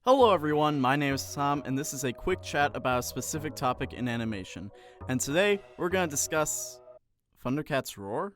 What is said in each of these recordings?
Hello everyone, my name is Tom, and this is a quick chat about a specific topic in animation. And today, we're going to discuss ThunderCats Roar?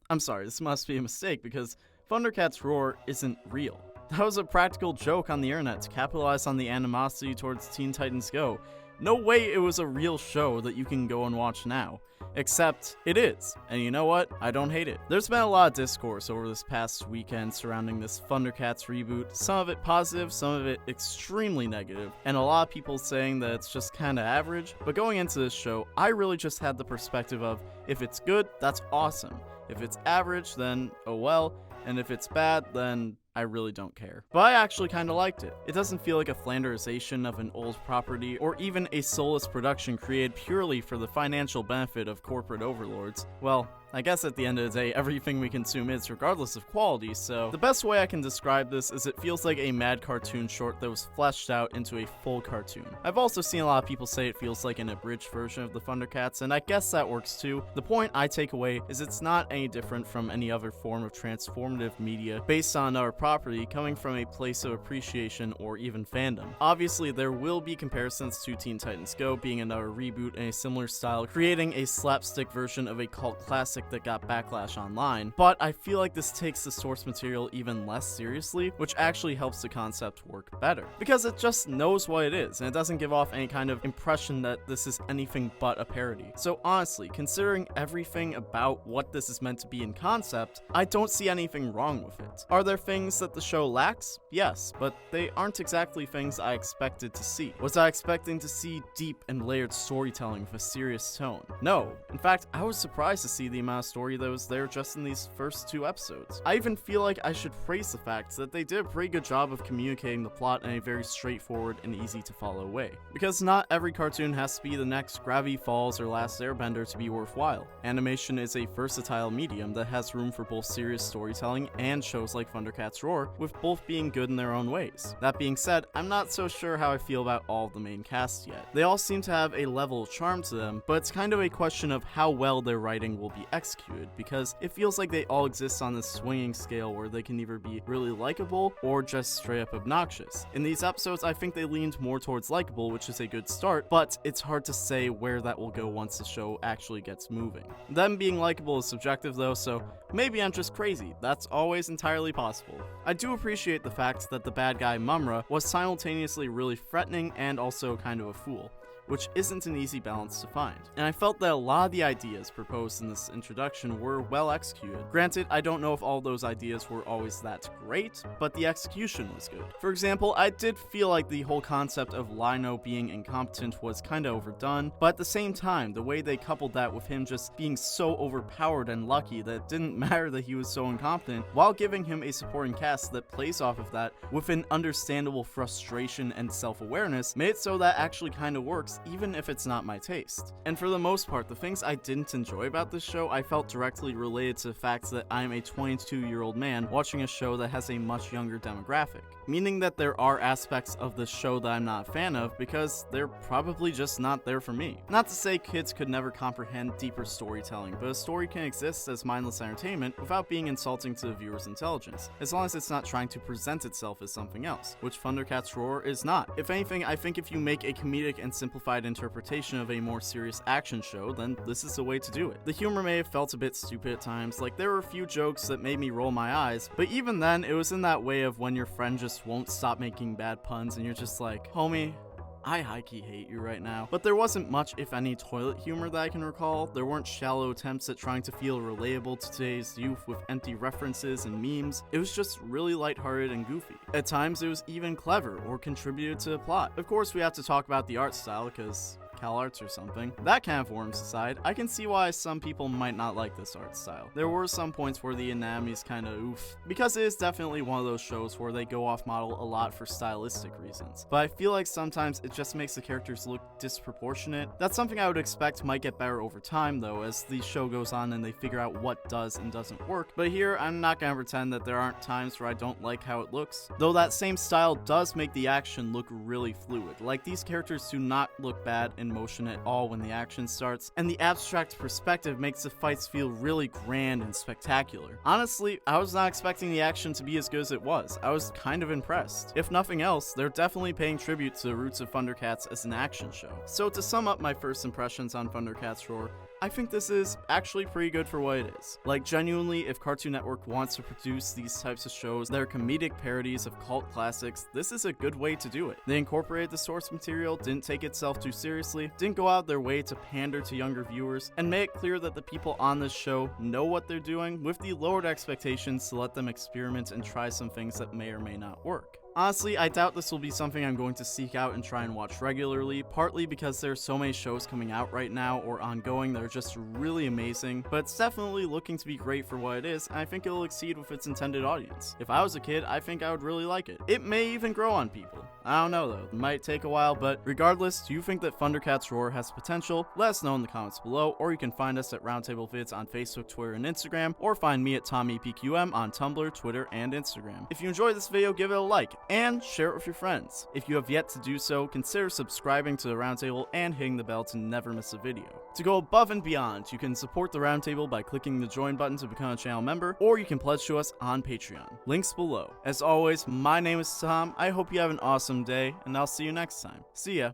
I'm sorry, this must be a mistake because ThunderCats Roar isn't real. That was a practical joke on the internet to capitalize on the animosity towards Teen Titans Go. No way it was a real show that you can go and watch now. Except, it is. And you know what? I don't hate it. There's been a lot of discourse over this past weekend surrounding this ThunderCats reboot. Some of it positive, some of it extremely negative, and a lot of people saying that it's just kinda average. But going into this show, I really just had the perspective of, if it's good, that's awesome. If it's average, then oh well. And if it's bad, then I really don't care. But I actually kinda liked it. It doesn't feel like a Flanderization of an old property, or even a soulless production created purely for the financial benefit of corporate overlords. Well, I guess at the end of the day, everything we consume is regardless of quality, so the best way I can describe this is it feels like a mad cartoon short that was fleshed out into a full cartoon. I've also seen a lot of people say it feels like an abridged version of the ThunderCats, and I guess that works too. The point I take away is it's not any different from any other form of transformative media based on our property coming from a place of appreciation or even fandom. Obviously, there will be comparisons to Teen Titans Go being another reboot in a similar style, creating a slapstick version of a cult classic that got backlash online, but I feel like this takes the source material even less seriously, which actually helps the concept work better, because it just knows what it is, and it doesn't give off any kind of impression that this is anything but a parody. So honestly, considering everything about what this is meant to be in concept, I don't see anything wrong with it. Are there things that the show lacks? Yes, but they aren't exactly things I expected to see. Was I expecting to see deep and layered storytelling with a serious tone? No. In fact, I was surprised to see the amount of story that was there just in these first 2 episodes. I even feel like I should praise the fact that they did a pretty good job of communicating the plot in a very straightforward and easy to follow way. Because not every cartoon has to be the next Gravity Falls or Last Airbender to be worthwhile. Animation is a versatile medium that has room for both serious storytelling and shows like ThunderCats Roar, with both being good in their own ways. That being said, I'm not so sure how I feel about all of the main cast yet. They all seem to have a level of charm to them, but it's kind of a question of how well their writing will be executed, because it feels like they all exist on this swinging scale where they can either be really likable or just straight up obnoxious. In these episodes, I think they leaned more towards likable, which is a good start, but it's hard to say where that will go once the show actually gets moving. Them being likable is subjective though, so maybe I'm just crazy. That's always entirely possible. I do appreciate the fact that the bad guy Mumra was simultaneously really threatening and also kind of a fool, which isn't an easy balance to find. And I felt that a lot of the ideas proposed in this introduction were well executed. Granted, I don't know if all those ideas were always that great, but the execution was good. For example, I did feel like the whole concept of Lino being incompetent was kinda overdone, but at the same time, the way they coupled that with him just being so overpowered and lucky that it didn't matter that he was so incompetent, while giving him a supporting cast that plays off of that with an understandable frustration and self-awareness, made it so that actually kinda works, even if it's not my taste. And for the most part, the things I didn't enjoy about this show I felt directly related to the fact that I'm a 22-year-old man watching a show that has a much younger demographic. Meaning that there are aspects of this show that I'm not a fan of because they're probably just not there for me. Not to say kids could never comprehend deeper storytelling, but a story can exist as mindless entertainment without being insulting to the viewer's intelligence, as long as it's not trying to present itself as something else, which ThunderCats Roar is not. If anything, I think if you make a comedic and simplified interpretation of a more serious action show, then this is the way to do it. The humor may have felt a bit stupid at times, like there were a few jokes that made me roll my eyes, but even then, it was in that way of when your friend just won't stop making bad puns and you're just like, homie, I high-key hate you right now. But there wasn't much, if any, toilet humor that I can recall. There weren't shallow attempts at trying to feel relatable to today's youth with empty references and memes. It was just really lighthearted and goofy. At times, it was even clever or contributed to the plot. Of course, we have to talk about the art style, because CalArts or something. That kind of worms aside, I can see why some people might not like this art style. There were some points where the anatomy's kinda oof, because it is definitely one of those shows where they go off model a lot for stylistic reasons. But I feel like sometimes it just makes the characters look disproportionate. That's something I would expect might get better over time though, as the show goes on and they figure out what does and doesn't work. But here, I'm not gonna pretend that there aren't times where I don't like how it looks. Though that same style does make the action look really fluid. Like, these characters do not look bad in motion at all when the action starts, and the abstract perspective makes the fights feel really grand and spectacular. Honestly, I was not expecting the action to be as good as it was. I was kind of impressed. If nothing else, they're definitely paying tribute to the roots of ThunderCats as an action show. So to sum up my first impressions on ThunderCats Roar, I think this is actually pretty good for what it is. Like, genuinely, if Cartoon Network wants to produce these types of shows that are comedic parodies of cult classics, this is a good way to do it. They incorporated the source material, didn't take itself too seriously, didn't go out their way to pander to younger viewers, and made it clear that the people on this show know what they're doing, with the lowered expectations to let them experiment and try some things that may or may not work. Honestly, I doubt this will be something I'm going to seek out and try and watch regularly, partly because there are so many shows coming out right now or ongoing that are just really amazing, but it's definitely looking to be great for what it is, and I think it'll exceed with its intended audience. If I was a kid, I think I would really like it. It may even grow on people. I don't know though, it might take a while, but regardless, do you think that ThunderCats Roar has potential? Let us know in the comments below, or you can find us at Roundtable Vids on Facebook, Twitter, and Instagram, or find me at TommyPQM on Tumblr, Twitter, and Instagram. If you enjoyed this video, give it a like, and share it with your friends. If you have yet to do so, consider subscribing to the Roundtable and hitting the bell to never miss a video. To go above and beyond, you can support the Roundtable by clicking the join button to become a channel member, or you can pledge to us on Patreon. Links below. As always, my name is Tom. I hope you have an awesome day, and I'll see you next time. See ya.